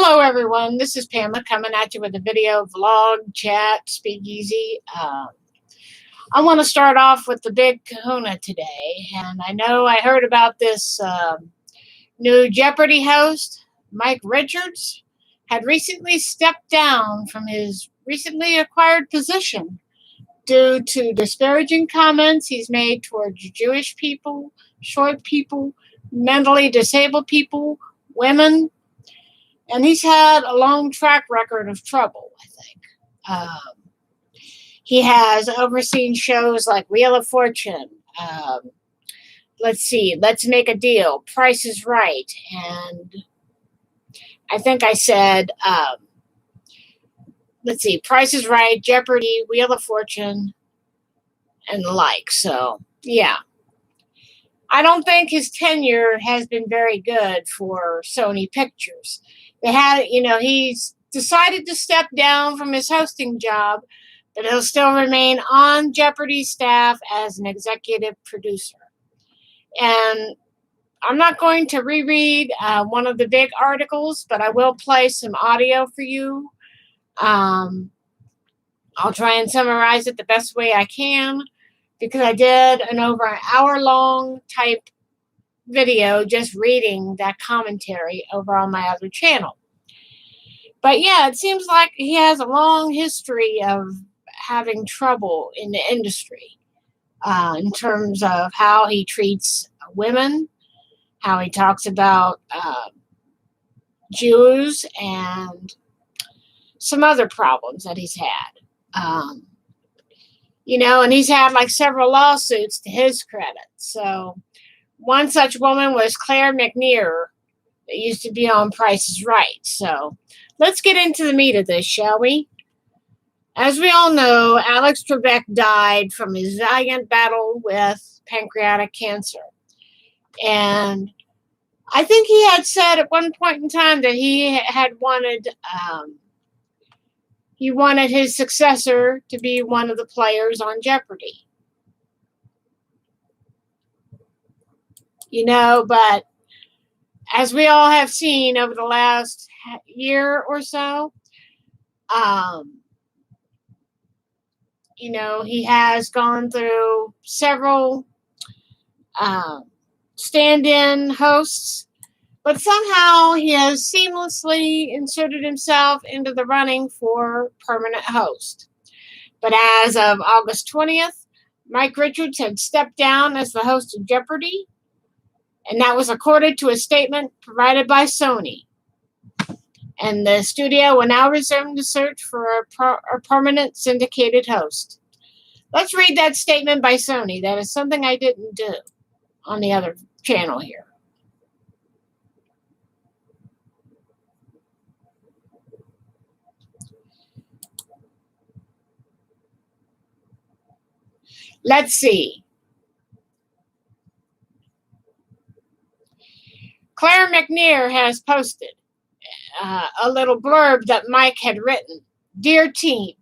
Hello, everyone. This is Pamela coming at you with a video vlog, chat, speakeasy. I want to start off with the big kahuna today. And I know I heard about this new Jeopardy host, Mike Richards, had recently stepped down from his recently acquired position due to disparaging comments he's made towards Jewish people, short people, mentally disabled people, women. And he's had a long track record of trouble, I think. He has overseen shows like Wheel of Fortune, Let's Make a Deal, Price is Right, and I think I said, Price is Right, Jeopardy, Wheel of Fortune, and the like. So, yeah. I don't think his tenure has been very good for Sony Pictures. He's decided to step down from his hosting job, but he'll still remain on Jeopardy staff as an executive producer. And I'm not going to reread one of the big articles, but I will play some audio for you. I'll try and summarize it the best way I can, because I did an over an hour-long type video just reading that commentary over on my other channel. But yeah, it seems like he has a long history of having trouble in the industry in terms of how he treats women, how he talks about Jews, and some other problems that he's had. And he's had like several lawsuits to his credit. So one such woman was Claire McNear, that used to be on Price is Right. So let's get into the meat of this, shall we? As we all know, Alex Trebek died from his valiant battle with pancreatic cancer. And I think he had said at one point in time that he had wanted his successor to be one of the players on Jeopardy. But as we all have seen over the last year or so, he has gone through several stand-in hosts, but somehow he has seamlessly inserted himself into the running for permanent host. But as of August 20th, Mike Richards had stepped down as the host of Jeopardy, and that was according to a statement provided by Sony. And the studio will now resume the search for a permanent syndicated host. Let's read that statement by Sony. That is something I didn't do on the other channel here. Let's see. Claire McNear has posted a little blurb that Mike had written. Dear team,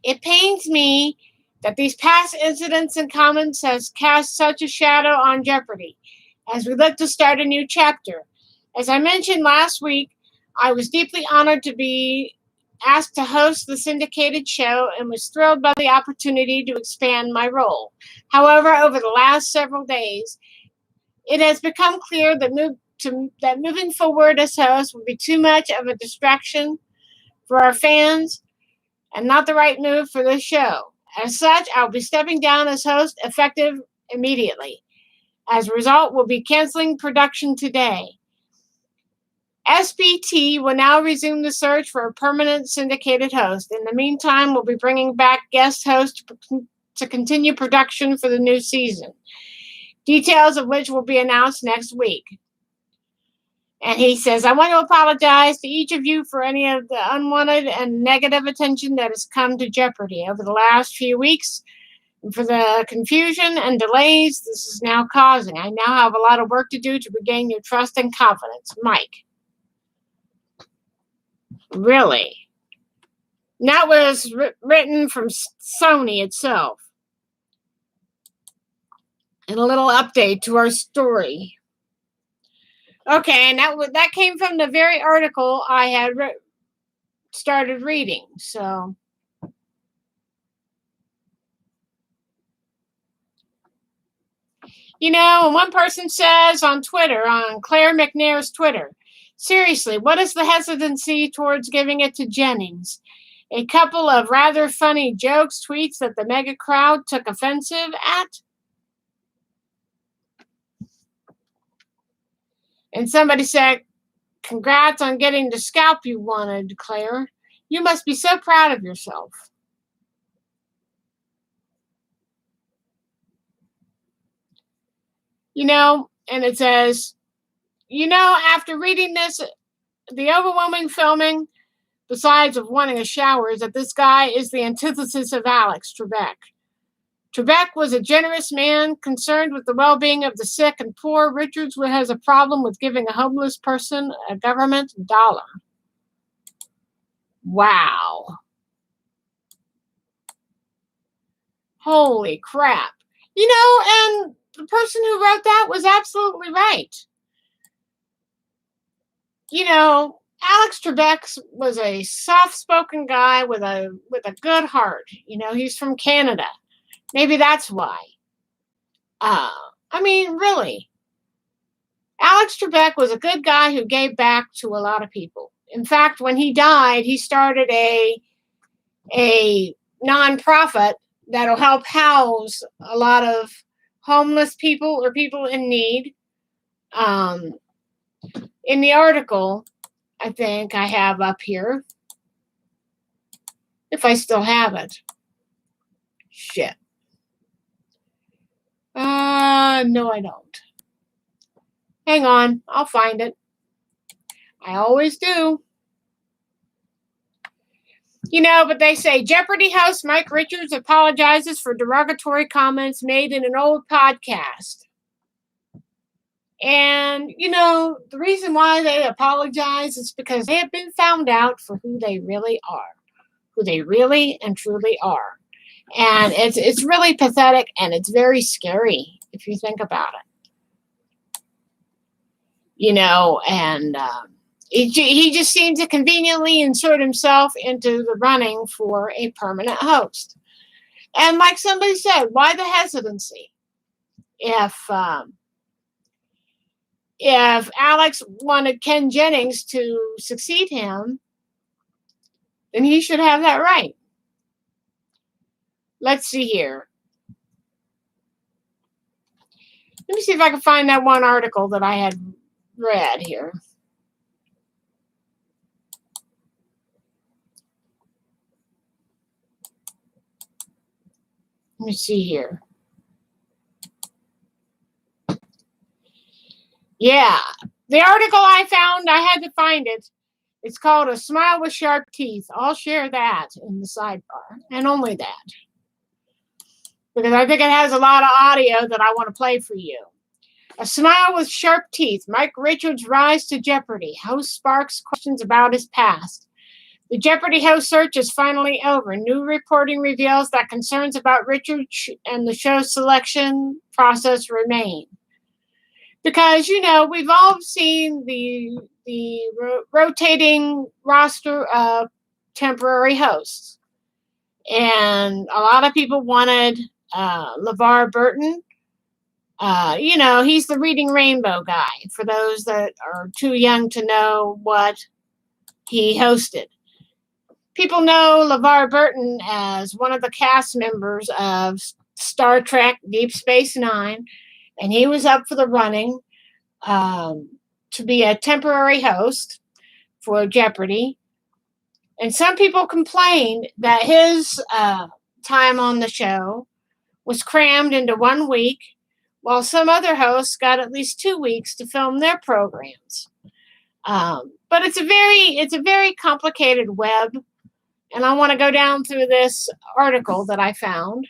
it pains me that these past incidents and comments has cast such a shadow on Jeopardy as we look to start a new chapter. As I mentioned last week, I was deeply honored to be asked to host the syndicated show and was thrilled by the opportunity to expand my role. However, over the last several days, it has become clear that moving forward as host would be too much of a distraction for our fans and not the right move for this show. As such, I'll be stepping down as host effective immediately. As a result, we'll be canceling production today. SBT will now resume the search for a permanent syndicated host. In the meantime, we'll be bringing back guest hosts to continue production for the new season, details of which will be announced next week. And he says, I want to apologize to each of you for any of the unwanted and negative attention that has come to Jeopardy over the last few weeks, and for the confusion and delays this is now causing. I now have a lot of work to do to regain your trust and confidence. Mike. Really? And that was written from Sony itself. And a little update to our story. Okay, and that came from the very article I had started reading. So, one person says on Twitter, on Claire McNair's Twitter, seriously, what is the hesitancy towards giving it to Jennings? A couple of rather funny jokes, tweets that the mega crowd took offensive at? And somebody said, congrats on getting the scalp you wanted, Claire. You must be so proud of yourself. And it says, after reading this, the overwhelming filming, besides of wanting a shower, is that this guy is the antithesis of Alex Trebek. Trebek was a generous man concerned with the well-being of the sick and poor. Richards has a problem with giving a homeless person a government dollar. Wow. Holy crap. And the person who wrote that was absolutely right. Alex Trebek was a soft-spoken guy with a good heart. He's from Canada. Maybe that's why. Really. Alex Trebek was a good guy who gave back to a lot of people. In fact, when he died, he started a nonprofit that'll help house a lot of homeless people or people in need. In the article, I think I have up here, if I still have it. Shit. No, I don't. Hang on, I'll find it. I always do. But they say Jeopardy host Mike Richards apologizes for derogatory comments made in an old podcast. And, the reason why they apologize is because they have been found out for who they really are, who they really and truly are. And it's really pathetic, and it's very scary if you think about it. And he just seemed to conveniently insert himself into the running for a permanent host. And like somebody said, why the hesitancy? If Alex wanted Ken Jennings to succeed him, then he should have that right. Let's see here. Let me see if I can find that one article that I had read here. Let me see here. Yeah, the article I found, I had to find it. It's called A Smile with Sharp Teeth. I'll share that in the sidebar, and only that. Because I think it has a lot of audio that I want to play for you. A Smile with Sharp Teeth. Mike Richards' rise to Jeopardy. Host sparks questions about his past. The Jeopardy host search is finally over. New reporting reveals that concerns about Richards and the show's selection process remain. Because, we've all seen the rotating roster of temporary hosts. And a lot of people wanted LeVar Burton. He's the Reading Rainbow guy, for those that are too young to know what he hosted. People know LeVar Burton as one of the cast members of Star Trek Deep Space Nine, and he was up for the running to be a temporary host for Jeopardy. And some people complained that his time on the show was crammed into 1 week, while some other hosts got at least 2 weeks to film their programs. But it's a very complicated web, and I want to go down through this article that I found.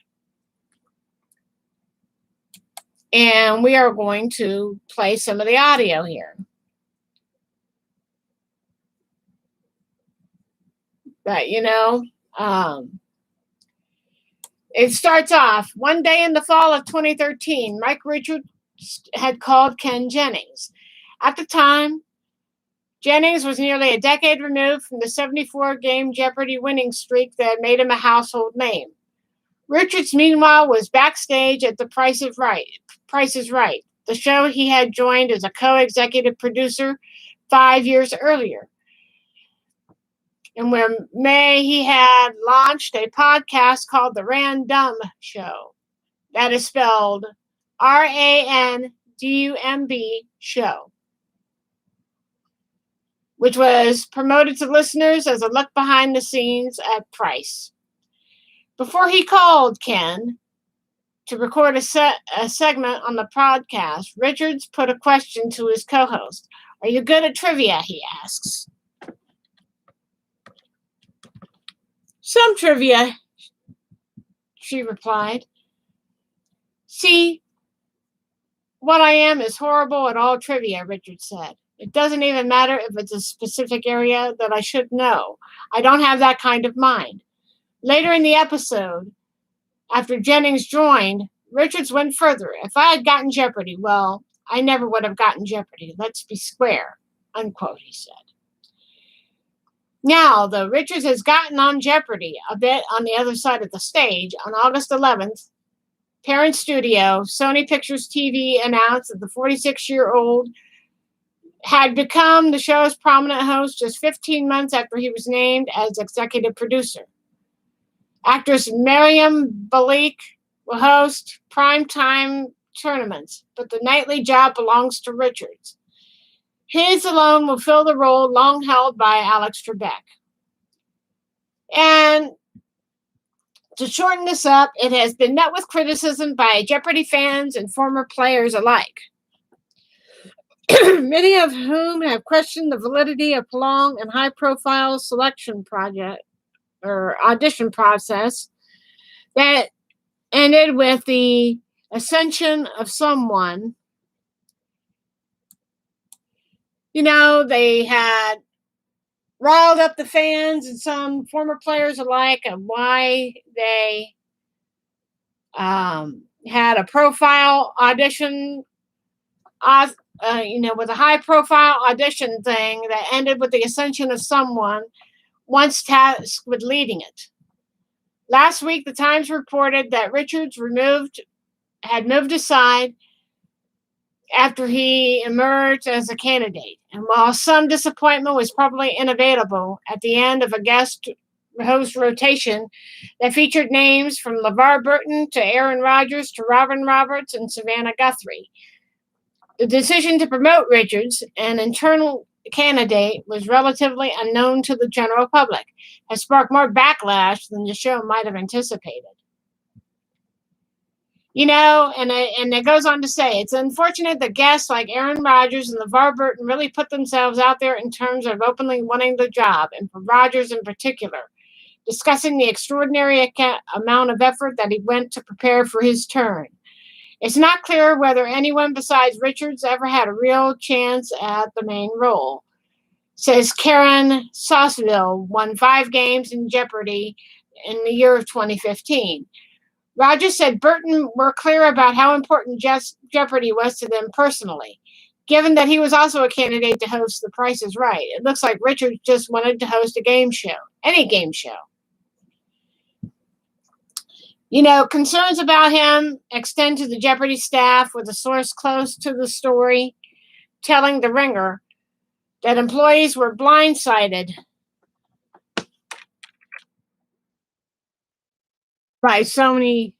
And we are going to play some of the audio here. But, it starts off, one day in the fall of 2013, Mike Richards had called Ken Jennings. At the time, Jennings was nearly a decade removed from the 74-game Jeopardy winning streak that made him a household name. Richards, meanwhile, was backstage at The Price is Right, the show he had joined as a co-executive producer 5 years earlier. And where May he had launched a podcast called The Random Show. That is spelled Randumb Show, which was promoted to listeners as a look behind the scenes at Price. Before he called Ken to record a segment on the podcast, Richards put a question to his co-host. "Are you good at trivia?" he asks. "Some trivia," she replied. "See, what I am is horrible at all trivia," Richards said. "It doesn't even matter if it's a specific area that I should know. I don't have that kind of mind." Later in the episode, after Jennings joined, Richards went further. "If I had gotten Jeopardy, well, I never would have gotten Jeopardy. Let's be square," unquote, he said. Now, though Richards has gotten on Jeopardy a bit on the other side of the stage, on August 11th, parent studio, Sony Pictures TV, announced that the 46-year-old had become the show's prominent host just 15 months after he was named as executive producer. Actress Miriam Balik will host primetime tournaments, but the nightly job belongs to Richards. His alone will fill the role long held by Alex Trebek. And to shorten this up, it has been met with criticism by Jeopardy fans and former players alike, many of whom have questioned the validity of prolonged and high-profile audition process that ended with the ascension of someone. They had riled up the fans and some former players alike of why they had a profile audition, with a high-profile audition thing that ended with the ascension of someone once tasked with leading it. Last week, the Times reported that Richards had moved aside after he emerged as a candidate. And while some disappointment was probably inevitable at the end of a guest host rotation that featured names from LeVar Burton to Aaron Rodgers to Robin Roberts and Savannah Guthrie, the decision to promote Richards, an internal candidate, was relatively unknown to the general public, has sparked more backlash than the show might have anticipated. And it goes on to say, "It's unfortunate that guests like Aaron Rodgers and LeVar Burton really put themselves out there in terms of openly wanting the job, and for Rodgers in particular, discussing the extraordinary amount of effort that he went to prepare for his turn. It's not clear whether anyone besides Richards ever had a real chance at the main role," says Karen Sauceville, won 5 games in Jeopardy in the year of 2015. Rodgers said Burton were clear about how important Jeopardy was to them personally. Given that he was also a candidate to host The Price is Right, it looks like Richards just wanted to host a game show, any game show. Concerns about him extend to the Jeopardy staff, with a source close to the story telling The Ringer that employees were blindsided by Sony's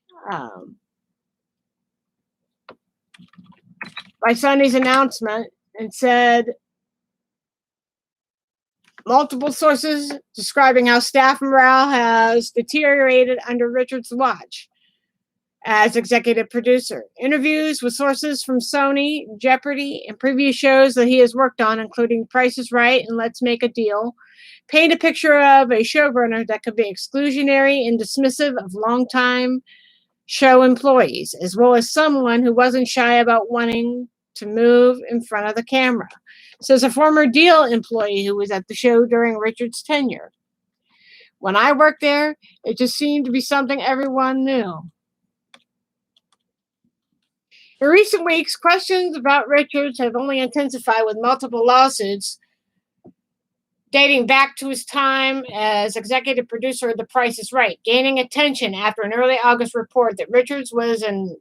announcement, and said multiple sources describing how staff morale has deteriorated under Richards' watch as executive producer. Interviews with sources from Sony, Jeopardy, and previous shows that he has worked on, including Price is Right and Let's Make a Deal, paint a picture of a showrunner that could be exclusionary and dismissive of longtime show employees, as well as someone who wasn't shy about wanting to move in front of the camera, says a former Deal employee who was at the show during Richards' tenure. "When I worked there, it just seemed to be something everyone knew." In recent weeks, questions about Richards have only intensified with multiple lawsuits dating back to his time as executive producer of The Price is Right, gaining attention after an early August report that Richards was in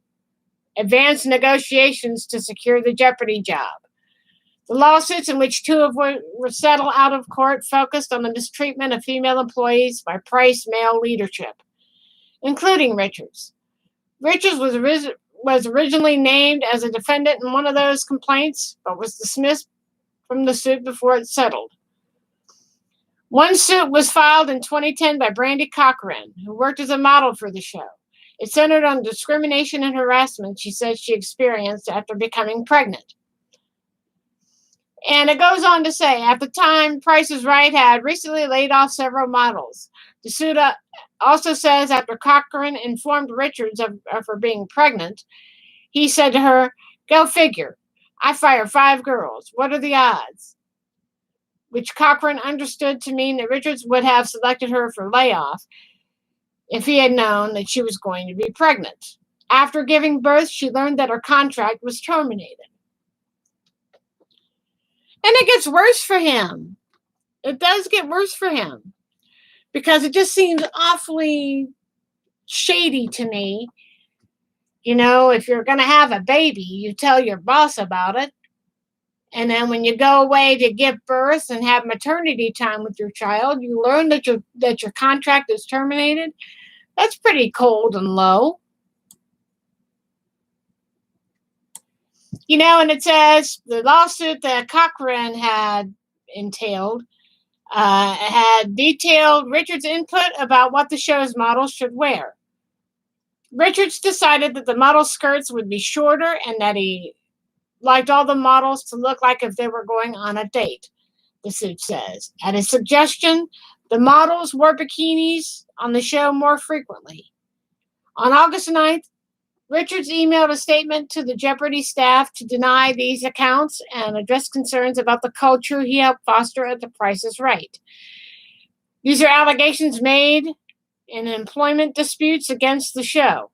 advanced negotiations to secure the Jeopardy job. The lawsuits, in which two of were settled out of court, focused on the mistreatment of female employees by Price male leadership, including Richards. Richards was originally named as a defendant in one of those complaints, but was dismissed from the suit before it settled. One suit was filed in 2010 by Brandy Cochran, who worked as a model for the show. It centered on discrimination and harassment she said she experienced after becoming pregnant. And it goes on to say, at the time, Price is Right had recently laid off several models. The suit also says after Cochran informed Richards of her being pregnant, he said to her, "Go figure. I fire 5 girls. What are the odds?" Which Cochran understood to mean that Richards would have selected her for layoff if he had known that she was going to be pregnant. After giving birth, she learned that her contract was terminated. And it gets worse for him. It does get worse for him. Because it just seems awfully shady to me. You know, if you're going to have a baby, you tell your boss about it. And then when you go away to give birth and have maternity time with your child, you learn that your contract is terminated. That's pretty cold and low. You know, and it says the lawsuit that Cochran had entailed had detailed Richards' input about what the show's models should wear. Richards decided that the model skirts would be shorter and that he liked all the models to look like if they were going on a date, the suit says. At his suggestion, the models wore bikinis on the show more frequently. On August 9th, Richards emailed a statement to the Jeopardy staff to deny these accounts and address concerns about the culture he helped foster at The Price is Right. These are allegations made in employment disputes against the show.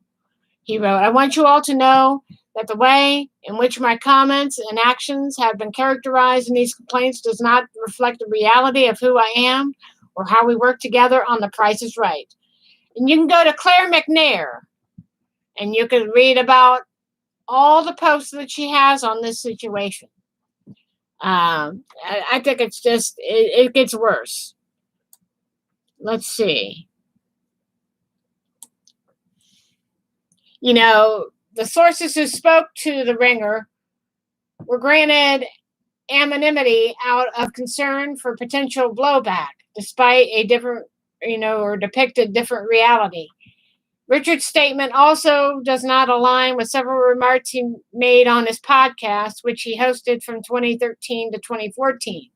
He wrote, "I want you all to know that the way in which my comments and actions have been characterized in these complaints does not reflect the reality of who I am or how we work together on The Price is Right." And you can go to Claire McNair and you can read about all the posts that she has on this situation. I think it's just, it gets worse. Let's see. You know, the sources who spoke to The Ringer were granted anonymity out of concern for potential blowback, despite a different, or depicted different reality. Richard's statement also does not align with several remarks he made on his podcast, which he hosted from 2013 to 2014.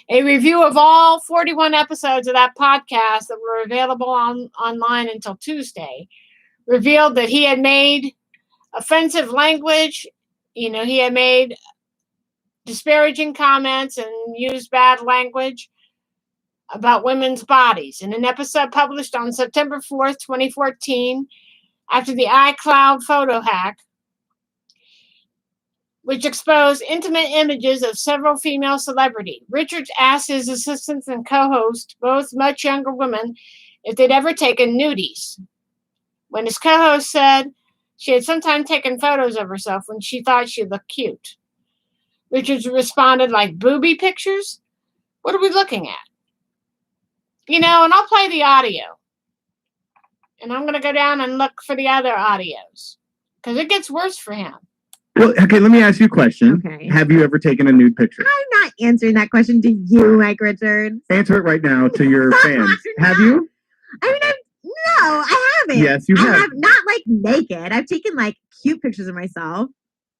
A review of all 41 episodes of that podcast that were available online until Tuesday revealed that he had made offensive language. He had made disparaging comments and used bad language about women's bodies. In an episode published on September 4th, 2014, after the iCloud photo hack, which exposed intimate images of several female celebrities, Richards asked his assistants and co-hosts, both much younger women, if they'd ever taken nudies. When his co-host said she had sometimes taken photos of herself when she thought she looked cute, Richards responded like, "Booby pictures? What are we looking at?" And I'll play the audio. And I'm going to go down and look for the other audios. Because it gets worse for him. Well, okay, let me ask you a question. Okay. Have you ever taken a nude picture? I'm not answering that question to you, Mike Richards. Answer it right now to your fans. Have you? No, I haven't. Yes, you have. I have not like naked. I've taken like cute pictures of myself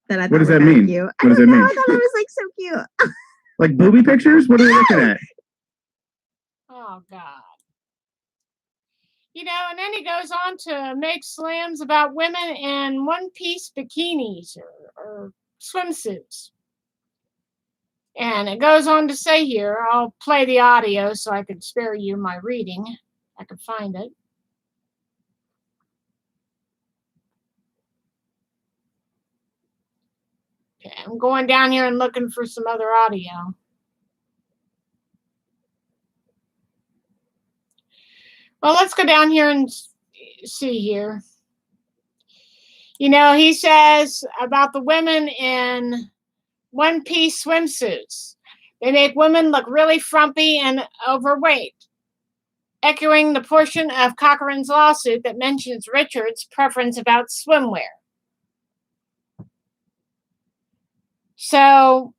that I thought What does that mean? Cute. What does that mean? I thought it was like so cute. Like booby pictures? What are we looking at? Oh, God. And then he goes on to make slams about women in one-piece bikinis or swimsuits. And it goes on to say here, I'll play the audio so I could spare you my reading. I could find it. I'm going down here and looking for some other audio. Well, let's go down here and see here. You know, he says about the women in one-piece swimsuits. They make women look really frumpy and overweight, echoing the portion of Cochran's lawsuit that mentions Richard's preference about swimwear. So,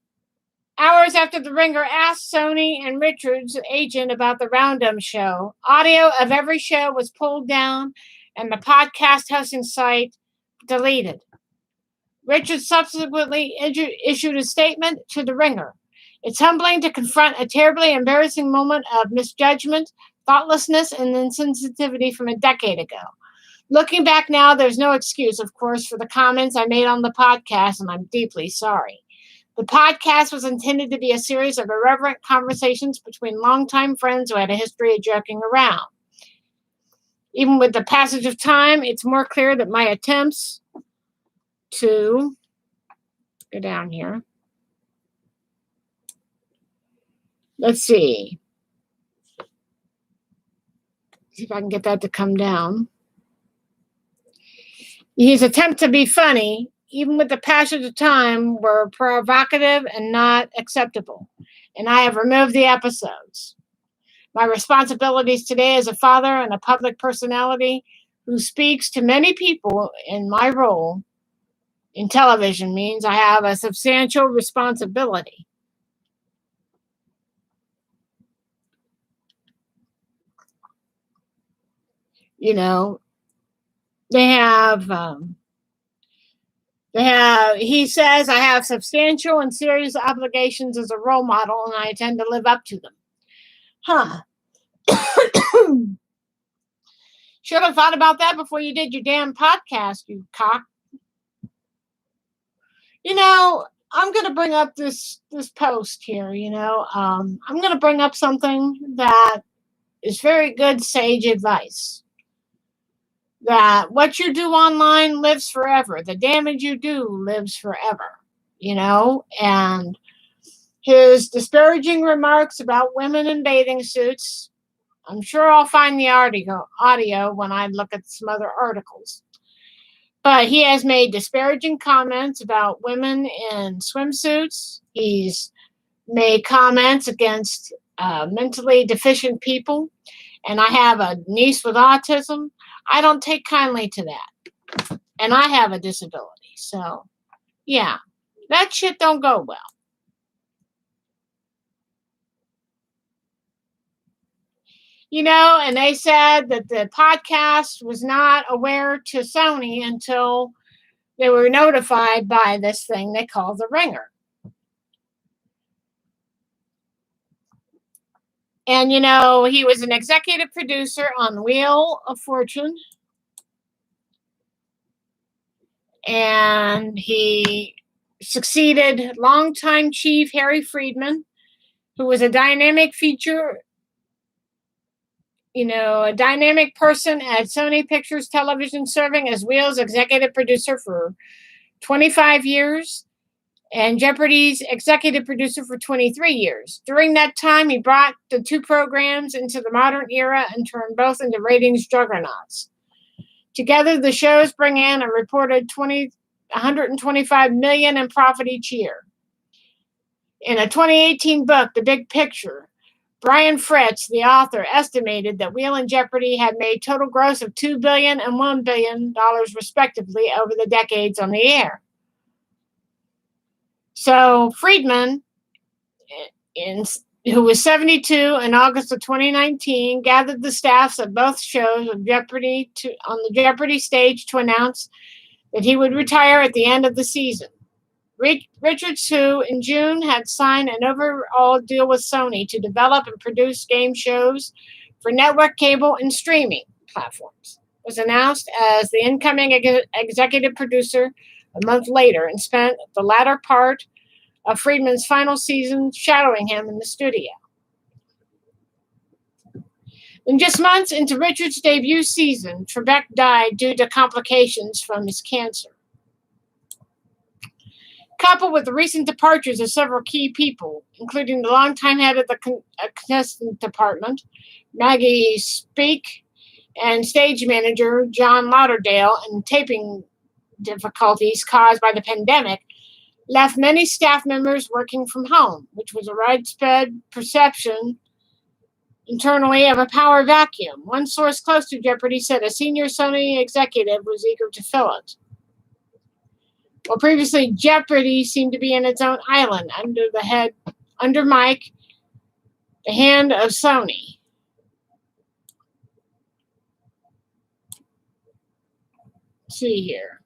hours after The Ringer asked Sony and Richard's agent about the Roundup show, audio of every show was pulled down and the podcast hosting site deleted. Richard subsequently issued a statement to The Ringer. It's humbling to confront a terribly embarrassing moment of misjudgment, thoughtlessness, and insensitivity from a decade ago. Looking back now, there's no excuse, of course, for the comments I made on the podcast, and I'm deeply sorry. The podcast was intended to be a series of irreverent conversations between longtime friends who had a history of joking around. Even with the passage of time, it's more clear that my attempts to go down here. Let's see if I can get that to come down. His attempt to be funny, even with the passage of time, were provocative and not acceptable, and I have removed the episodes. My responsibilities today as a father and a public personality who speaks to many people in my role in television means I have a substantial responsibility. You know, he says I have substantial and serious obligations as a role model, and I intend to live up to them. Should have thought about that before you did your damn podcast, you cock. You know, I'm going to bring up this post here, I'm going to bring up something that is very good sage advice. That what you do online lives forever. The damage you do lives forever, and his disparaging remarks about women in bathing suits, I'm sure I'll find the audio when I look at some other articles. But he has made disparaging comments about women in swimsuits. He's made comments against mentally deficient people. And I have a niece with autism. I don't take kindly to that. And I have a disability. So, yeah, that shit don't go well. And they said that the podcast was not aware to Sony until they were notified by this thing they call The Ringer. And, he was an executive producer on Wheel of Fortune. And he succeeded longtime chief Harry Friedman, who was a dynamic a dynamic person at Sony Pictures Television, serving as Wheel's executive producer for 25 years and Jeopardy's executive producer for 23 years. During that time, he brought the two programs into the modern era and turned both into ratings juggernauts. Together, the shows bring in a reported $125 million in profit each year. In a 2018 book, The Big Picture, Brian Fritz, the author, estimated that Wheel and Jeopardy had made total gross of $2 billion and $1 billion, respectively, over the decades on the air. So Friedman, who was 72 in August of 2019, gathered the staffs of both shows of Jeopardy on the Jeopardy stage to announce that he would retire at the end of the season. Richards, who in June had signed an overall deal with Sony to develop and produce game shows for network, cable, and streaming platforms, was announced as the incoming executive producer a month later and spent the latter part of Friedman's final season shadowing him in the studio. And just months into Richards' debut season, Trebek died due to complications from his cancer. coupled with the recent departures of several key people, including the longtime head of the contestant department, Maggie Speak, and stage manager John Lauderdale, and taping difficulties caused by the pandemic, left many staff members working from home, which was a widespread perception internally of a power vacuum. One source close to Jeopardy said a senior Sony executive was eager to fill it. Well, previously, Jeopardy seemed to be in its own island under Mike, the hand of Sony. Let's see here.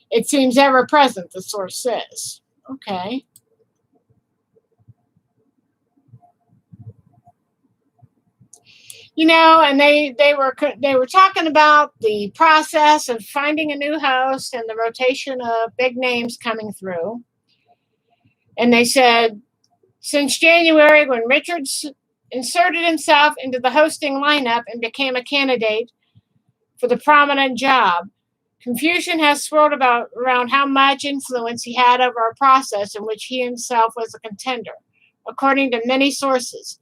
It seems ever present, the source says. Okay. And they were talking about the process of finding a new host and the rotation of big names coming through. And they said, since January, when Richards inserted himself into the hosting lineup and became a candidate for the prominent job, confusion has swirled around how much influence he had over a process in which he himself was a contender, according to many sources.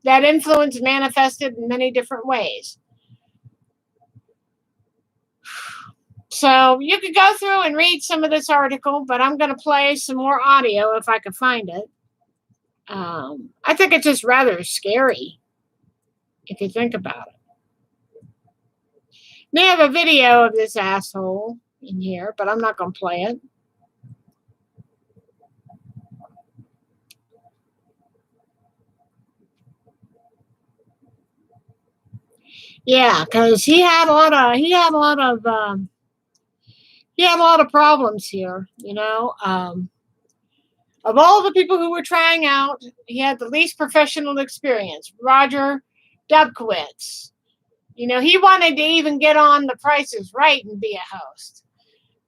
That influence manifested in many different ways. So you could go through and read some of this article, but I'm going to play some more audio if I can find it. I think it's just rather scary if you think about it. They have a video of this asshole in here, but I'm not going to play it. Yeah, because he had a lot of problems here. Of all the people who were trying out, he had the least professional experience. Roger Dubkowitz. He wanted to even get on The Price is Right and be a host.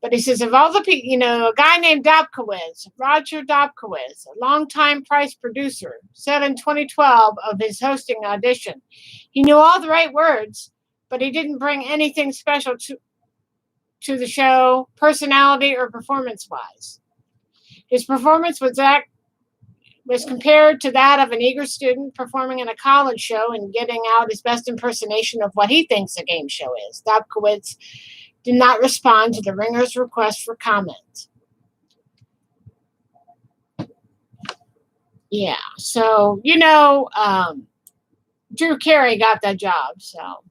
But he says, of all the people, a guy named Dubkowitz, Roger Dubkowitz, a longtime Price producer, said in 2012 of his hosting audition, he knew all the right words, but he didn't bring anything special to the show, personality or performance-wise. His performance was compared to that of an eager student performing in a college show and getting out his best impersonation of what he thinks a game show is. Dubkowitz did not respond to the Ringer's request for comment. Yeah, so, Drew Carey got that job, so,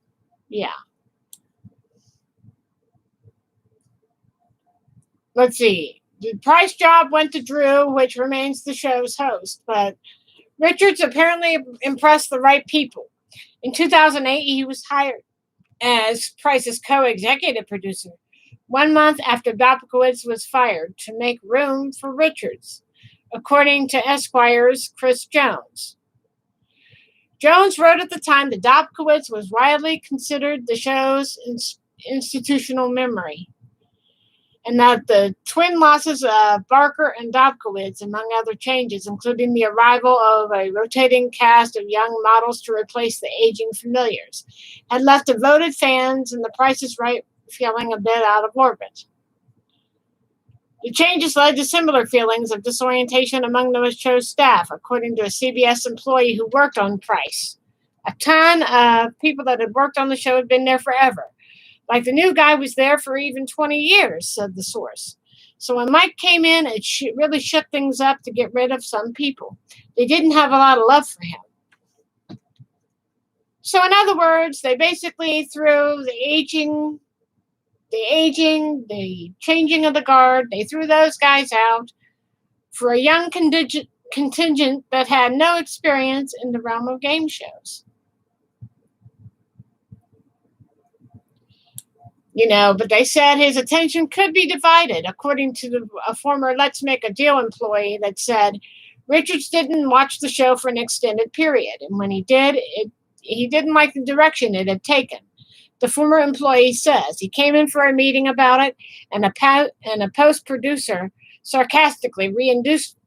yeah. Let's see. The Price job went to Drew, which remains the show's host, but Richards apparently impressed the right people. In 2008, he was hired as Price's co-executive producer 1 month after Dubkowitz was fired to make room for Richards, according to Esquire's Chris Jones. Jones wrote at the time that Dubkowitz was widely considered the show's institutional memory, and that the twin losses of Barker and Dubkowitz, among other changes, including the arrival of a rotating cast of young models to replace the aging familiars, had left devoted fans and The Price is Right feeling a bit out of orbit. The changes led to similar feelings of disorientation among the show's staff, according to a CBS employee who worked on Price. A ton of people that had worked on the show had been there forever. Like the new guy was there for even 20 years, said the source. So when Mike came in, it really shook things up to get rid of some people. They didn't have a lot of love for him. So in other words, they basically threw the aging, the changing of the guard, they threw those guys out for a young contingent that had no experience in the realm of game shows. But they said his attention could be divided, according to a former Let's Make a Deal employee that said Richards didn't watch the show for an extended period, and when he did, he didn't like the direction it had taken. The former employee says he came in for a meeting about it, and a post-producer sarcastically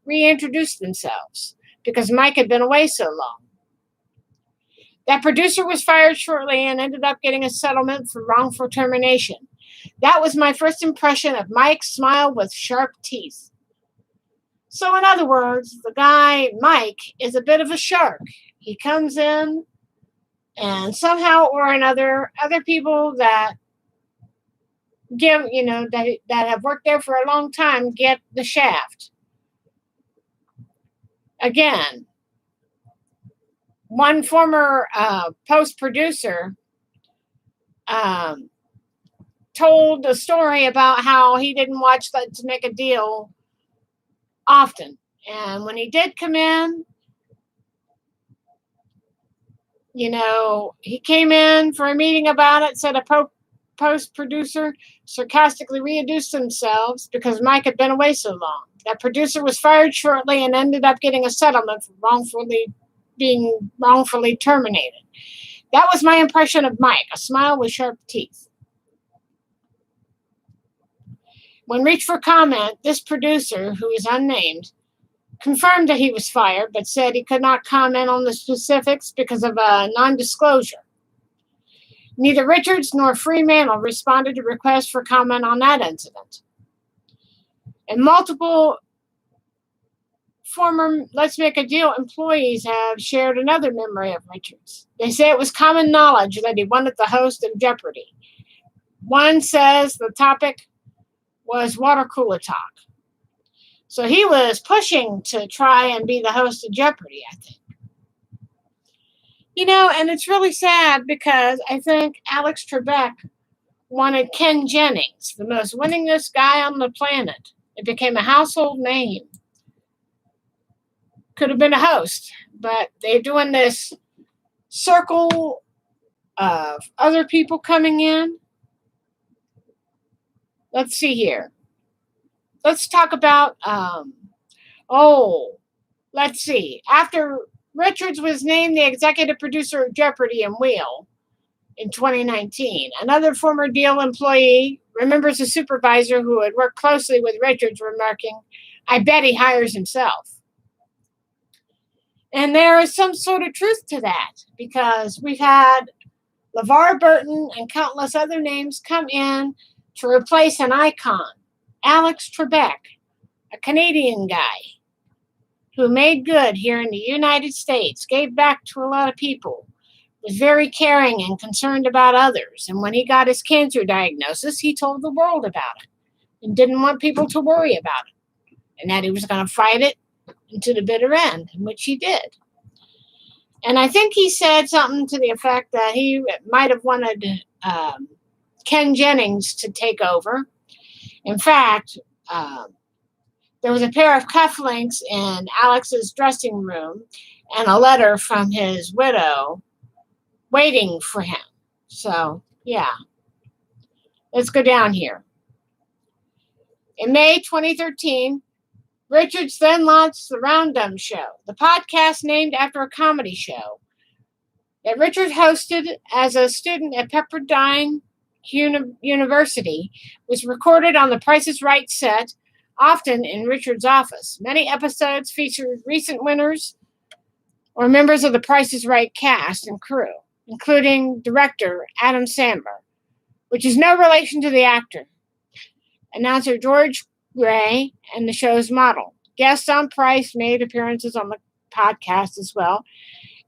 reintroduced themselves because Mike had been away so long. That producer was fired shortly and ended up getting a settlement for wrongful termination. That was my first impression of Mike's smile with sharp teeth. So in other words, the guy, Mike, is a bit of a shark. He comes in and somehow or another, other people that that have worked there for a long time get the shaft. Again, one former post producer told a story about how he didn't watch Let's Make a Deal often. And when he did come in, he came in for a meeting about it, said a post producer sarcastically reintroduced themselves because Mike had been away so long. That producer was fired shortly and ended up getting a settlement for being wrongfully terminated. That was my impression of Mike, a smile with sharp teeth. When reached for comment, this producer, who is unnamed, confirmed that he was fired, but said he could not comment on the specifics because of a non-disclosure. Neither Richards nor Fremantle responded to requests for comment on that incident. And multiple former Let's Make a Deal employees have shared another memory of Richards. They say it was common knowledge that he wanted the host of Jeopardy. One says the topic was water cooler talk. So he was pushing to try and be the host of Jeopardy, I think. And it's really sad because I think Alex Trebek wanted Ken Jennings, the most winningest guy on the planet. It became a household name. Could have been a host, but they're doing this circle of other people coming in. Let's see here. Let's talk about, let's see. After Richards was named the executive producer of Jeopardy and Wheel in 2019, another former Deal employee remembers a supervisor who had worked closely with Richards remarking, "I bet he hires himself." And there is some sort of truth to that because we've had LeVar Burton and countless other names come in to replace an icon, Alex Trebek, a Canadian guy who made good here in the United States, gave back to a lot of people, was very caring and concerned about others. And when he got his cancer diagnosis, he told the world about it and didn't want people to worry about it and that he was going to fight it into the bitter end, which he did. And I think he said something to the effect that he might have wanted Ken Jennings to take over. In fact, there was a pair of cufflinks in Alex's dressing room and a letter from his widow waiting for him. So, yeah. Let's go down here. In May 2013, Richards then launched the Roundup Show, the podcast named after a comedy show that Richards hosted as a student at Pepperdine University, was recorded on the Price is Right set, often in Richards' office. Many episodes featured recent winners or members of the Price is Right cast and crew, including director Adam Sandler, which is no relation to the actor, announcer George Gray, and the show's model. Guests on Price made appearances on the podcast as well,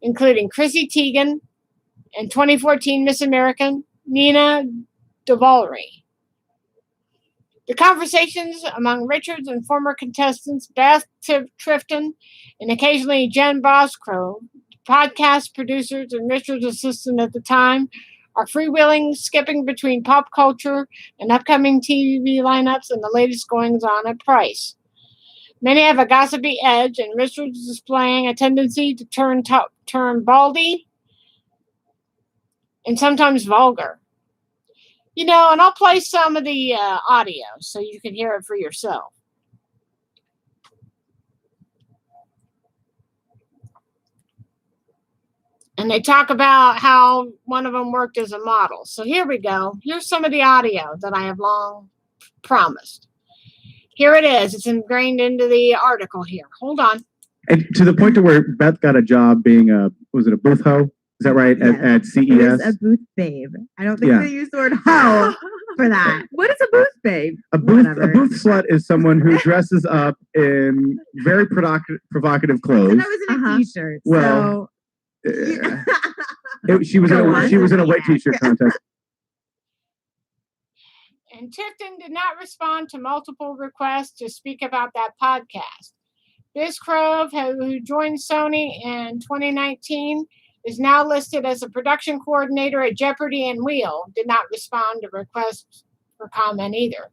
including Chrissy Teigen and 2014 Miss America Nina DeValry. The conversations among Richards and former contestants Beth Trifton and occasionally Jen Boscrow, podcast producers and Richards' assistant at the time, are freewheeling, skipping between pop culture and upcoming TV lineups and the latest goings-on at Price. Many have a gossipy edge, and Richards is displaying a tendency to turn baldy and sometimes vulgar. And I'll play some of the audio so you can hear it for yourself. And they talk about how one of them worked as a model. So here we go. Here's some of the audio that I have long promised. Here it is. It's ingrained into the article here. Hold on. And to the point to where Beth got a job being a booth hoe? Is that right? Yes. At CES? It was a booth babe. I don't think they used the word hoe for that. What is a booth babe? A booth slut is someone who dresses up in very provocative clothes. And I was in a t-shirt. Well, she was in a white t-shirt contest. And Tifton did not respond to multiple requests to speak about that podcast. Biz Krove, who joined Sony in 2019, is now listed as a production coordinator at Jeopardy and Wheel, did not respond to requests for comment either.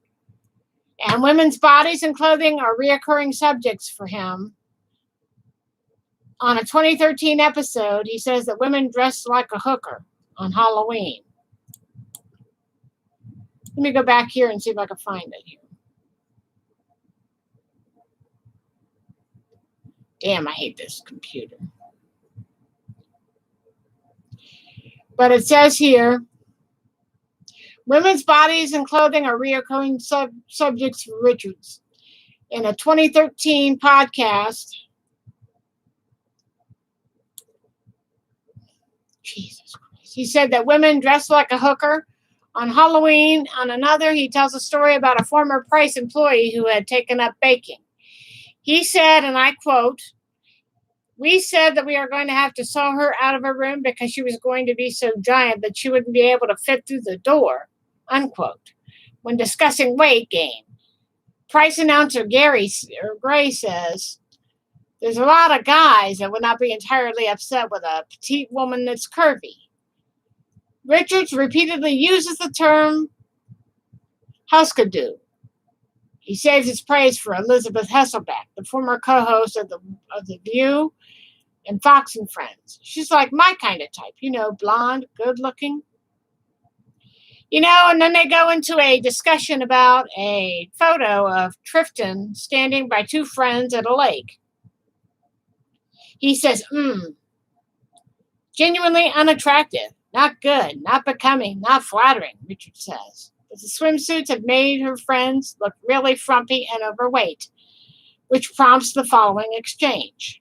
And women's bodies and clothing are reoccurring subjects for him. On a 2013 episode, he says that women dress like a hooker on Halloween. Let me go back here and see if I can find it here. Damn, I hate this computer. But it says here, women's bodies and clothing are reoccurring subjects for Richards. In a 2013 podcast, Jesus Christ, he said that women dress like a hooker. On Halloween, on another, he tells a story about a former Price employee who had taken up baking. He said, and I quote, "We said that we are going to have to saw her out of her room because she was going to be so giant that she wouldn't be able to fit through the door," unquote. When discussing weight gain, Price announcer Gray says, "There's a lot of guys that would not be entirely upset with a petite woman that's curvy." Richards repeatedly uses the term Huskadoo. He saves his praise for Elizabeth Hasselbeck, the former co-host of The View and Fox and Friends. She's like my kind of type, blonde, good looking. And then they go into a discussion about a photo of Tifton standing by two friends at a lake. He says, genuinely unattractive, not good, not becoming, not flattering, Richard says. But the swimsuits have made her friends look really frumpy and overweight, which prompts the following exchange.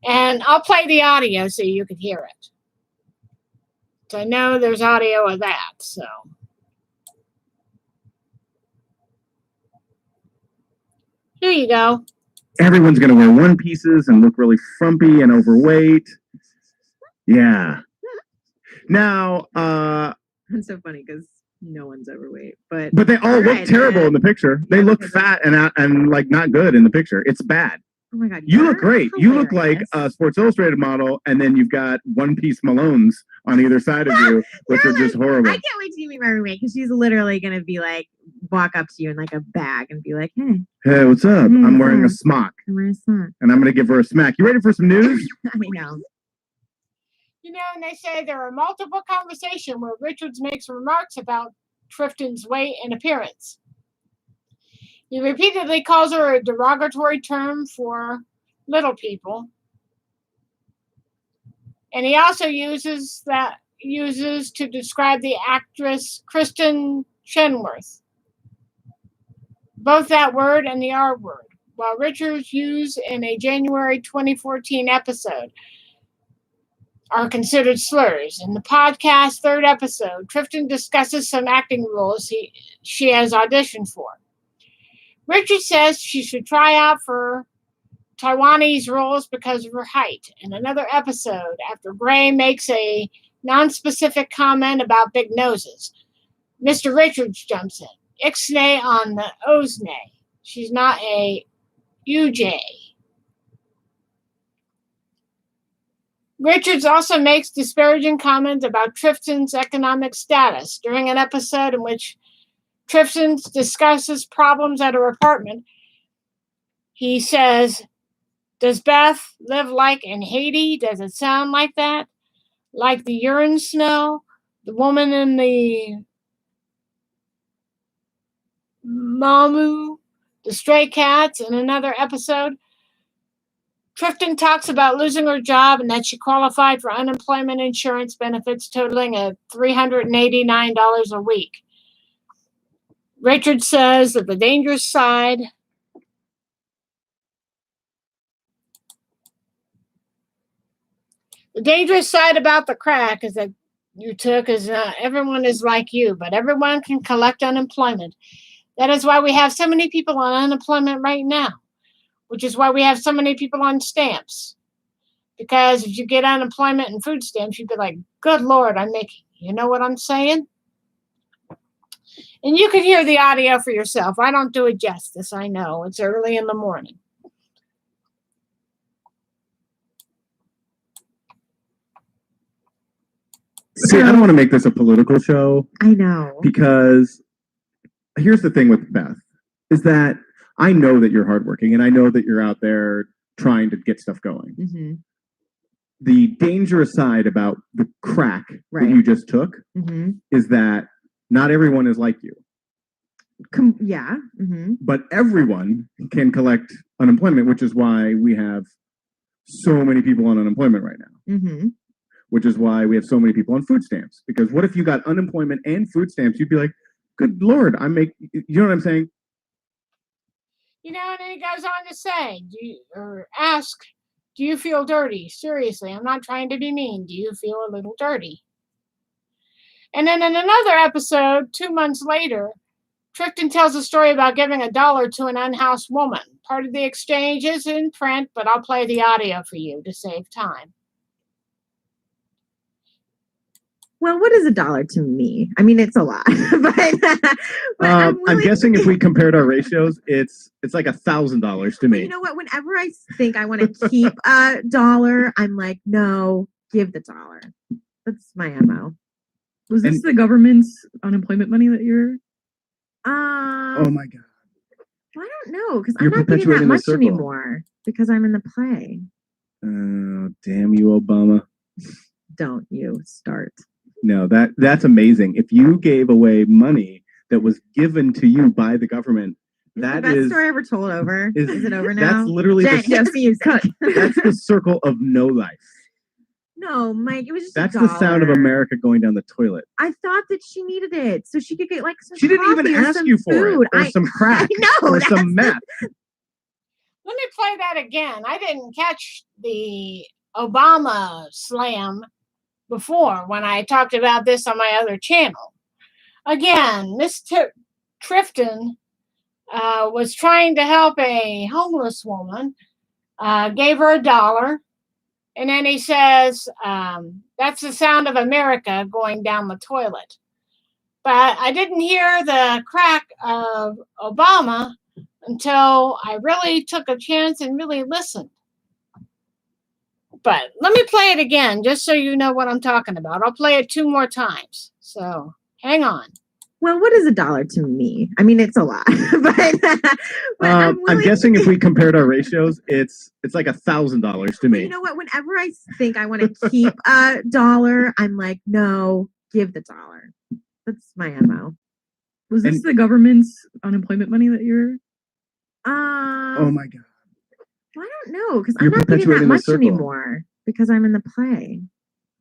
And I'll play the audio so you can hear it. So I know there's audio of that, so. Here you go. Everyone's going to wear one pieces and look really frumpy and overweight. Yeah. Now, it's so funny because no one's overweight, but they all look terrible in the picture. They look fat and like not good in the picture. It's bad. Oh my God. You look great. Hilarious. You look like a Sports Illustrated model, and then you've got one-piece Malones on either side of you, which are just horrible. I can't wait to meet my roommate because she's literally going to be like, walk up to you in like a bag and be like, hey, what's up? I'm wearing a smock. I'm wearing a smock. And I'm going to give her a smack. You ready for some news? I know. And they say there are multiple conversations where Richards makes remarks about Tifton's weight and appearance. He repeatedly calls her a derogatory term for little people. And he also uses to describe the actress Kristen Chenoweth. Both that word and the R word, while Richards used in a January 2014 episode, are considered slurs. In the podcast's third episode, Tifton discusses some acting roles she has auditioned for. Richard says she should try out for Taiwanese roles because of her height. In another episode, after Gray makes a non-specific comment about big noses, Mr. Richards jumps in. Ixnay on the Osnay. She's not a UJ. Richards also makes disparaging comments about Tifton's economic status during an episode in which Tifton discusses problems at her apartment. He says, "Does Beth live like in Haiti? Does it sound like that? Like the urine smell? The woman in the Mamu, the stray cats," in another episode. Tifton talks about losing her job and that she qualified for unemployment insurance benefits totaling at $389 a week. Richard says that the dangerous side The dangerous side about the crack is that you took is everyone is like you, but everyone can collect unemployment. That is why we have so many people on unemployment right now, which is why we have so many people on stamps. Because if you get unemployment and food stamps, you'd be like, good Lord, I'm making, you know what I'm saying? And you can hear the audio for yourself. I don't do it justice. I know it's early in the morning. See, I don't want to make this a political show. I know. Because here's the thing with Beth, is that I know that you're hardworking and I know that you're out there trying to get stuff going. Mm-hmm. The dangerous side about the crack Right. that you just took Mm-hmm. is that not everyone is like you. Yeah. Mm-hmm. But everyone can collect unemployment, which is why we have so many people on unemployment right now. Mm-hmm. Which is why we have so many people on food stamps. Because what if you got unemployment and food stamps? You'd be like, good Lord, you know what I'm saying? You know, and then he goes on to say, ask, do you feel dirty? Seriously, I'm not trying to be mean. Do you feel a little dirty? And then in another episode, 2 months later, Trifton tells a story about giving $1 to an unhoused woman. Part of the exchange is in print, but I'll play the audio for you to save time. Well, what is $1 to me? I mean, it's a lot, but I'm guessing if we compared our ratios, it's like $1,000 to me. You know what? Whenever I think I want to keep $1, I'm like, no, give the $1. That's my MO. Was this the government's unemployment money that you're? Oh my God. I don't know, because I'm not getting that much anymore because I'm in the play. Oh, damn you, Obama. Don't you start. No, that's amazing. If you gave away money that was given to you by the government, that is the best story ever told. Over is it over now? That's literally Jen, cut. That's the circle of no life. No, Mike, it was just that's the sound of America going down the toilet. I thought that she needed it so she could get like some. She didn't even ask you for it, or some crack, or some meth. Let me play that again. I didn't catch the Obama slam before when I talked about this on my other channel. Again, Miss Trifton was trying to help a homeless woman, gave her $1, and then he says, that's the sound of America going down the toilet. But I didn't hear the crack of Obama until I really took a chance and really listened. But let me play it again, just so you know what I'm talking about. I'll play it 2 more times. So hang on. Well, what is $1 to me? I mean, it's a lot, but I'm guessing if we compared our ratios, it's like $1,000 to me. You know what? Whenever I think I want to keep $1, I'm like, no, give the $1. That's my MO. Was this the government's unemployment money that you're? Oh my God. I don't know, because I'm not getting that much anymore because I'm in the play.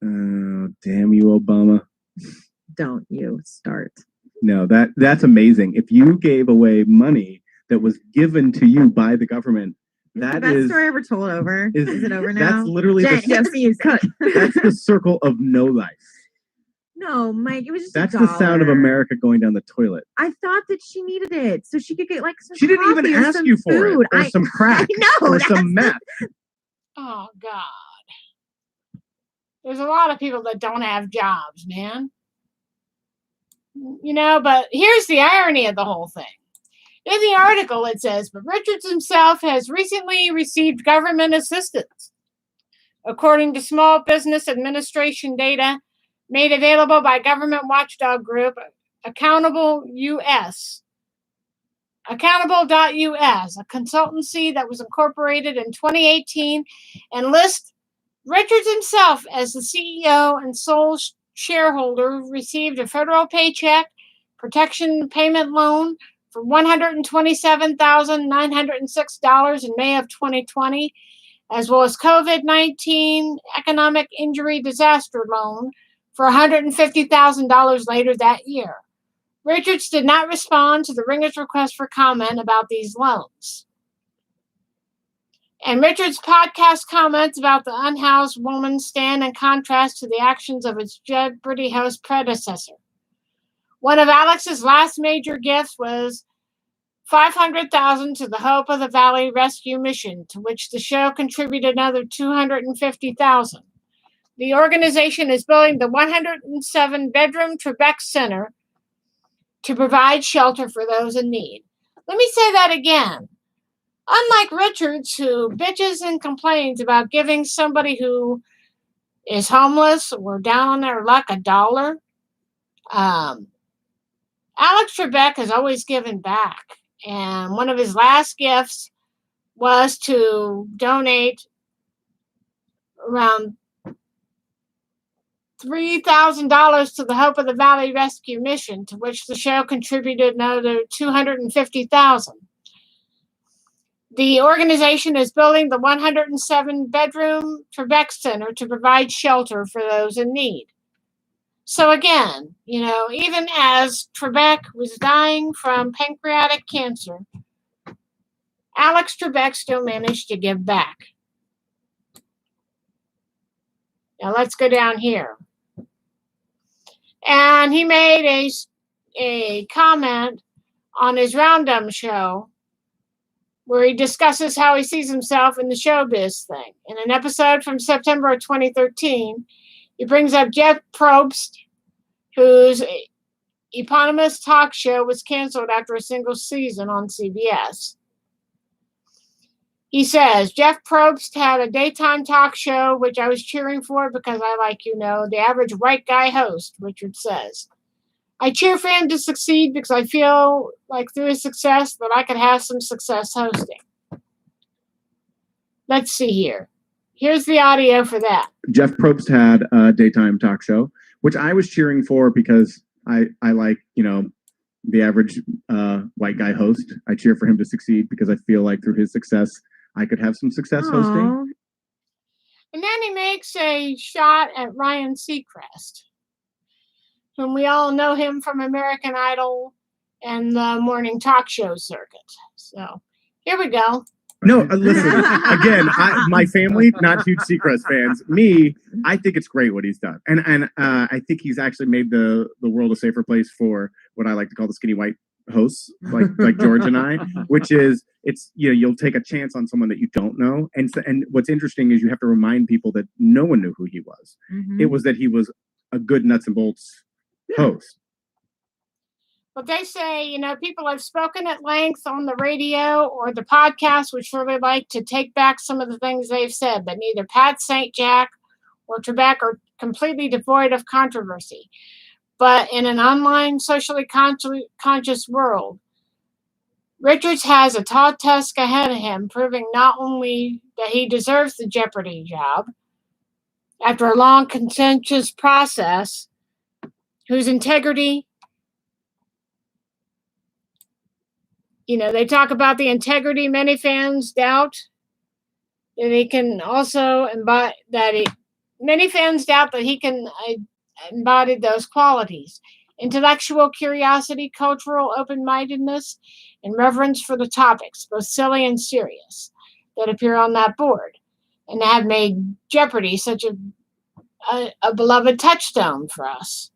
Oh, damn you, Obama. Don't you start. No, that's amazing. If you gave away money that was given to you by the government, that is the best story ever told. Over is it over now? That's literally cut. That's the circle of no life. No, Mike, it was just that's $1. The sound of America going down the toilet. I thought that she needed it so she could get like some. She didn't even ask you for it, or some crack, or some meth. Oh God, there's a lot of people that don't have jobs, man. You know, but here's the irony of the whole thing. In the article, it says, but Richards himself has recently received government assistance. According to Small Business Administration data made available by government watchdog group Accountable.us, a consultancy that was incorporated in 2018 and lists Richards himself as the CEO and sole shareholder, received a federal paycheck protection payment loan for $127,906 in May of 2020, as well as COVID-19 economic injury disaster loan for $150,000 later that year. Richards did not respond to the Ringer's request for comment about these loans. And Richard's podcast comments about the unhoused woman stand in contrast to the actions of its Jeopardy host predecessor. One of Alex's last major gifts was $500,000 to the Hope of the Valley Rescue Mission, to which the show contributed another $250,000. The organization is building the 107-bedroom Trebek Center to provide shelter for those in need. Let me say that again. Unlike Richards, who bitches and complains about giving somebody who is homeless or down on their luck $1, Alex Trebek has always given back. And one of his last gifts was to donate around $3,000 to the Hope of the Valley Rescue Mission, to which the show contributed another $250,000. The organization is building the 107-bedroom Trebek Center to provide shelter for those in need. So again, even as Trebek was dying from pancreatic cancer, Alex Trebek still managed to give back. Now let's go down here. And he made a comment on his Roundup show where he discusses how he sees himself in the showbiz thing. In an episode from September of 2013, he brings up Jeff Probst, whose eponymous talk show was canceled after a single season on CBS. He says, Jeff Probst had a daytime talk show, which I was cheering for because I like, the average white guy host, Richard says. I cheer for him to succeed because I feel like through his success that I could have some success hosting. Let's see here. Here's the audio for that. Jeff Probst had a daytime talk show, which I was cheering for because I like, the average white guy host. I cheer for him to succeed because I feel like through his success, I could have some success hosting. And then he makes a shot at Ryan Seacrest, whom we all know him from American Idol and the morning talk show circuit. So here we go. No, listen, again, my family, not huge Seacrest fans. Me, I think it's great what he's done. And I think he's actually made the world a safer place for what I like to call the skinny white hosts, like George and I, which is, you'll take a chance on someone that you don't know. And what's interesting is you have to remind people that no one knew who he was. Mm-hmm. It was that he was a good nuts and bolts host. But they say, people have spoken at length on the radio or the podcast, which really like to take back some of the things they've said, but neither Pat St. Jack or Trebek are completely devoid of controversy. But in an online, socially conscious world, Richards has a tall task ahead of him, proving not only that he deserves the Jeopardy job, after a long, contentious process, whose integrity, they talk about the integrity many fans doubt, and he can also many fans doubt that he can embody those qualities: intellectual curiosity, cultural open-mindedness, and reverence for the topics, both silly and serious, that appear on that board, and have made Jeopardy such a beloved touchstone for us.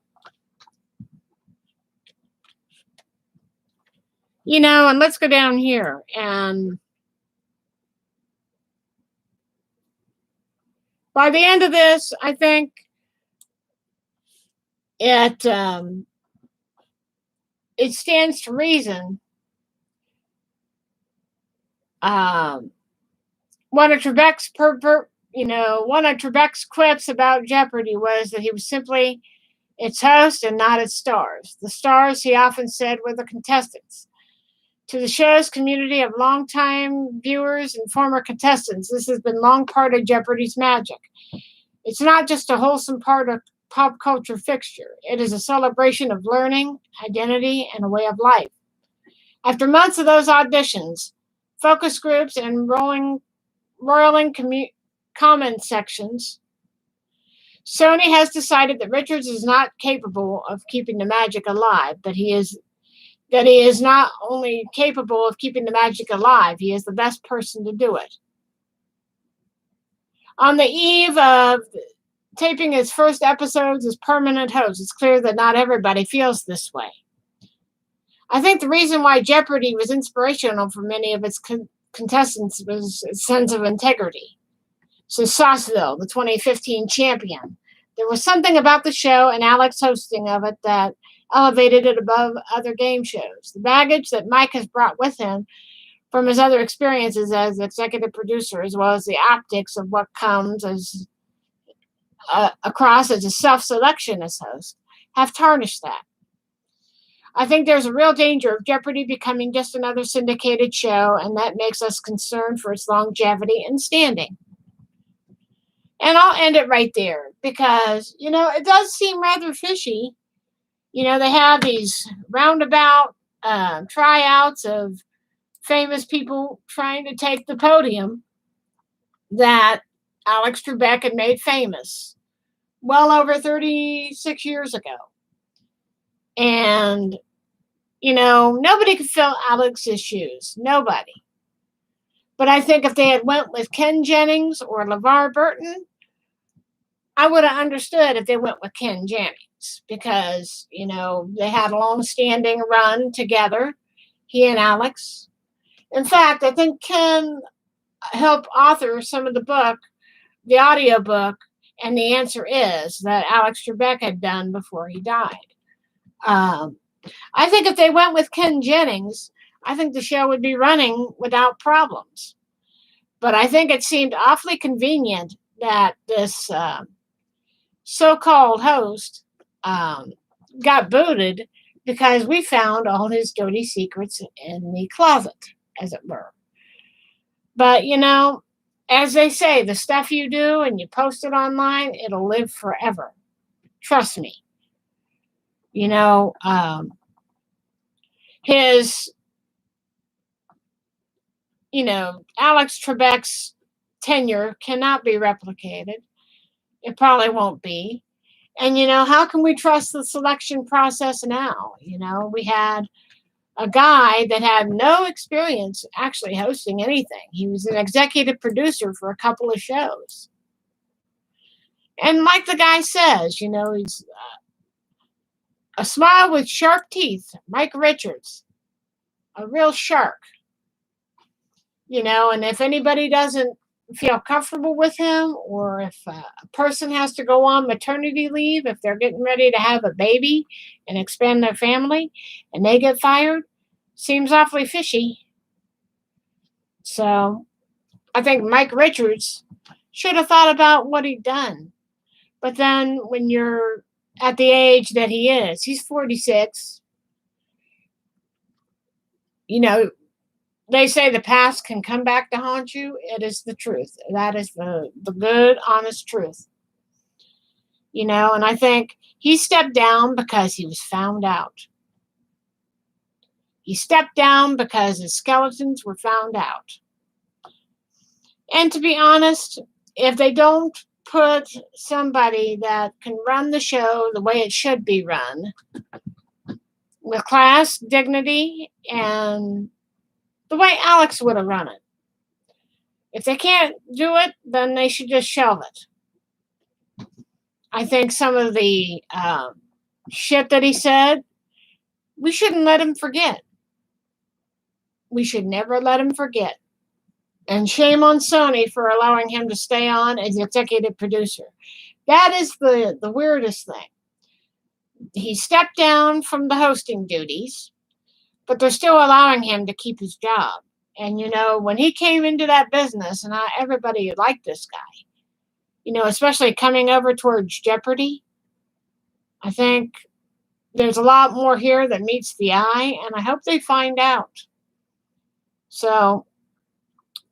And let's go down here. And by the end of this, I think it stands to reason. One of Trebek's quips about Jeopardy was that he was simply its host and not its stars. The stars, he often said, were the contestants. To the show's community of longtime viewers and former contestants, this has been long part of Jeopardy's magic. It's not just a wholesome part of pop culture fixture. It is a celebration of learning, identity, and a way of life. After months of those auditions, focus groups, and roiling comment sections, Sony has decided that Richards is not capable of keeping the magic alive, but he is not only capable of keeping the magic alive, he is the best person to do it. On the eve of taping his first episodes as permanent host, it's clear that not everybody feels this way. I think the reason why Jeopardy was inspirational for many of its contestants was its sense of integrity. So Sauceville, the 2015 champion, there was something about the show and Alex hosting of it that elevated it above other game shows. The baggage that Mike has brought with him from his other experiences as executive producer, as well as the optics of what comes as across as a self-selection as host, have tarnished that. I think there's a real danger of Jeopardy becoming just another syndicated show, and that makes us concerned for its longevity and standing. And I'll end it right there because, it does seem rather fishy. They have these roundabout tryouts of famous people trying to take the podium that Alex Trebek had made famous well over 36 years ago. And, nobody could fill Alex's shoes. Nobody. But I think if they had went with Ken Jennings or LeVar Burton, I would have understood if they went with Ken Jennings because, they had a long-standing run together, he and Alex. In fact, I think Ken helped author some of the book, the audiobook, and the answer is that Alex Trebek had done before he died. I think if they went with Ken Jennings, I think the show would be running without problems. But I think it seemed awfully convenient that this so-called host got booted because we found all his dirty secrets in the closet, as it were. But, as they say, the stuff you do and you post it online, it'll live forever. Trust me. Alex Trebek's tenure cannot be replicated. It probably won't be. And, how can we trust the selection process now? We had a guy that had no experience actually hosting anything. He was an executive producer for a couple of shows. And like the guy says, he's a smile with sharp teeth, Mike Richards, a real shark. And if anybody doesn't feel comfortable with him, or if a person has to go on maternity leave, if they're getting ready to have a baby and expand their family and they get fired, seems awfully fishy. So I think Mike Richards should have thought about what he'd done. But then when you're at the age that he is, he's 46. They say the past can come back to haunt you. It is the truth. That is the good, honest truth. And I think he stepped down because he was found out. He stepped down because his skeletons were found out. And to be honest, if they don't put somebody that can run the show the way it should be run, with class, dignity, and the way Alex would have run it. If they can't do it, then they should just shelve it. I think some of the shit that he said, we shouldn't let him forget. We should never let him forget. And shame on Sony for allowing him to stay on as executive producer. That is the weirdest thing. He stepped down from the hosting duties, but they're still allowing him to keep his job. And, when he came into that business, and everybody liked this guy, especially coming over towards Jeopardy, I think there's a lot more here that meets the eye, and I hope they find out. So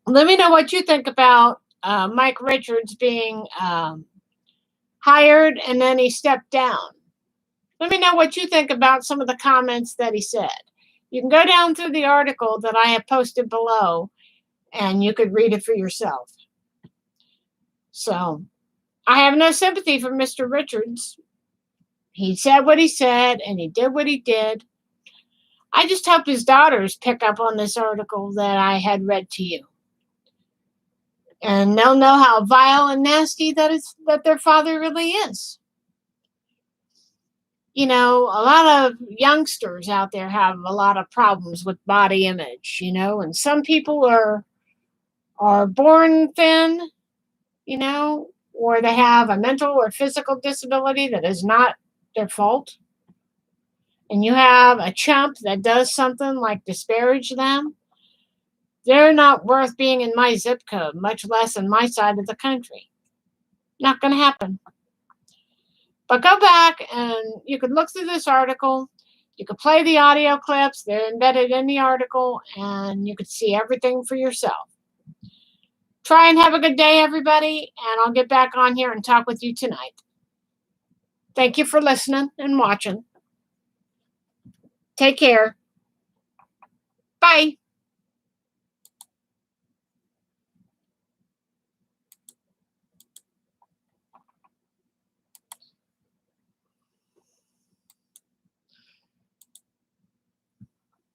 let me know what you think about Mike Richards being hired and then he stepped down. Let me know what you think about some of the comments that he said. You can go down through the article that I have posted below and you could read it for yourself. So I have no sympathy for Mr. Richards. He said what he said and he did what he did. I just hope his daughters pick up on this article that I had read to you. And they'll know how vile and nasty that their father really is. You know, a lot of youngsters out there have a lot of problems with body image, you know, and some people are born thin, you know, or they have a mental or physical disability that is not their fault. And you have a chump that does something like disparage them, they're not worth being in my zip code, much less in my side of the country. Not going to happen. But go back and you could look through this article. You could play the audio clips. They're embedded in the article, and you could see everything for yourself. Try and have a good day, everybody, and I'll get back on here and talk with you tonight. Thank you for listening and watching. Take care. Bye.